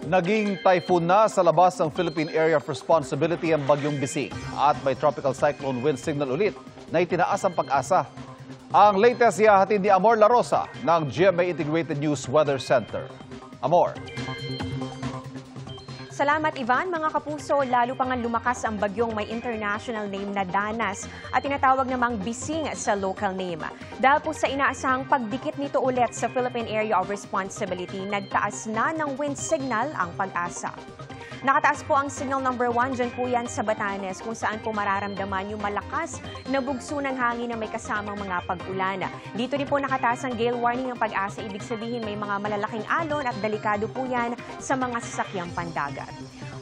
Naging typhoon na sa labas ng Philippine Area of Responsibility ang Bagyong Bising at may tropical cyclone wind signal ulit na itinaas ang pag-asa. Ang latest ihahatid ni Amor La Rosa ng GMA Integrated News Weather Center. Amor. Salamat Ivan, mga kapuso, lalo pa nga lumakas ang bagyong may international name na Danas at tinatawag namang Bising sa local name. Dahil po sa inaasahang pagdikit nito ulit sa Philippine Area of Responsibility, nagtaas na ng wind signal ang Pag-asa. Nakataas po ang signal number 1 dyan po yan sa Batanes kung saan po mararamdaman yung malakas na bugso ng hangin na may kasamang mga pag-ulan. Dito rin po nakataas ang gale warning ng Pag-asa, ibig sabihin may mga malalaking alon at delikado po yan sa mga sasakyang pandagat.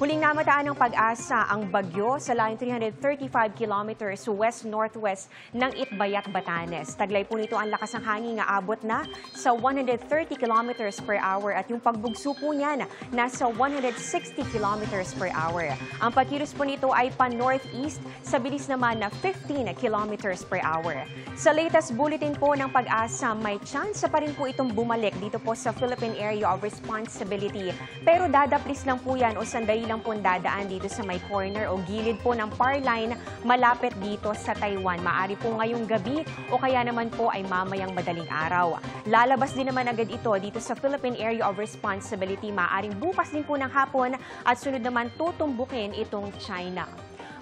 Huling namataan ng Pag-asa ang bagyo sa layong 335 kilometers west-northwest ng Itbayat, Batanes. Taglay po nito ang lakas ng hangin na abot na sa 130 kilometers per hour at yung pagbugso po niyan nasa 160 kilometers per hour. Ang pagkilos po nito ay pa-northeast sa bilis naman na 15 kilometers per hour. Sa latest bulletin po ng Pag-asa, may chance pa rin po itong bumalik dito po sa Philippine Area of Responsibility. Pero dadaplis lang po yan o sandali lang po dadaan dito sa may corner o gilid po ng power line malapit dito sa Taiwan. Maari po ngayong gabi o kaya naman po ay mamayang madaling araw. Lalabas din naman agad ito dito sa Philippine Area of Responsibility. Maaring bukas din po ng hapon at sunod naman tutumbukin itong China.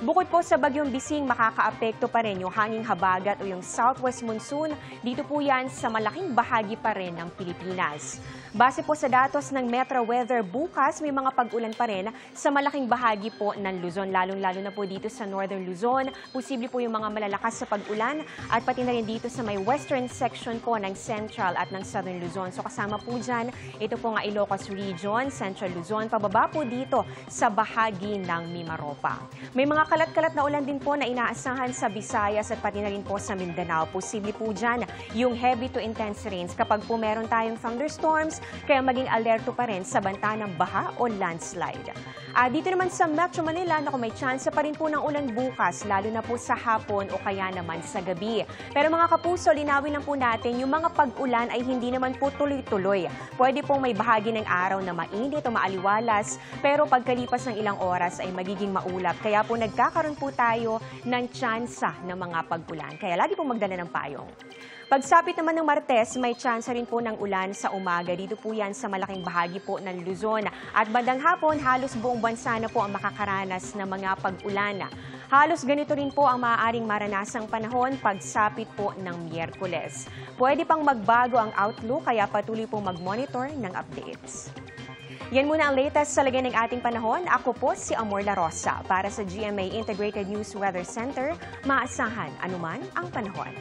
Bukod po sa bagyong Bising, makakaapekto pa rin yung hanging habagat o yung southwest monsoon. Dito po yan sa malaking bahagi pa rin ng Pilipinas. Base po sa datos ng Metro Weather, bukas may mga pag-ulan pa rin sa malaking bahagi po ng Luzon. Lalong-lalo na po dito sa Northern Luzon. Posible po yung mga malalakas sa pag-ulan at pati na rin dito sa may western section po ng Central at ng Southern Luzon. So kasama po dyan, ito po nga Ilocos Region, Central Luzon, pababa po dito sa bahagi ng Mimaropa. May mga kalat-kalat na ulan din po na inaasahan sa Visayas at pati na rin po sa Mindanao. Posible po dyan yung heavy to intense rains kapag po meron tayong thunderstorms, kaya maging alerto pa rin sa banta ng baha o landslide. Dito naman sa Metro Manila, may chance pa rin po ng ulan bukas, lalo na po sa hapon o kaya naman sa gabi. Pero mga kapuso, linawin lang po natin, yung mga pag-ulan ay hindi naman po tuloy-tuloy. Pwede pong may bahagi ng araw na mainit o maaliwalas, pero pagkalipas ng ilang oras ay magiging maulap. Kaya po nagkakaroon po tayo ng tsansa ng mga pag-ulan. Kaya lagi pong magdala ng payong. Pagsapit naman ng Martes, may tsansa rin po ng ulan sa umaga. Dito po yan sa malaking bahagi po ng Luzon. At bandang hapon, halos buong bansa na po ang makakaranas ng mga pag-ulan. Halos ganito rin po ang maaaring maranasang panahon pagsapit po ng Miyerkules. Pwede pang magbago ang outlook, kaya patuloy pong mag-monitor ng updates. Yan muna ang latest sa lagay ng ating panahon. Ako po si Amor La Rosa. Para sa GMA Integrated News Weather Center, maasahan anuman ang panahon.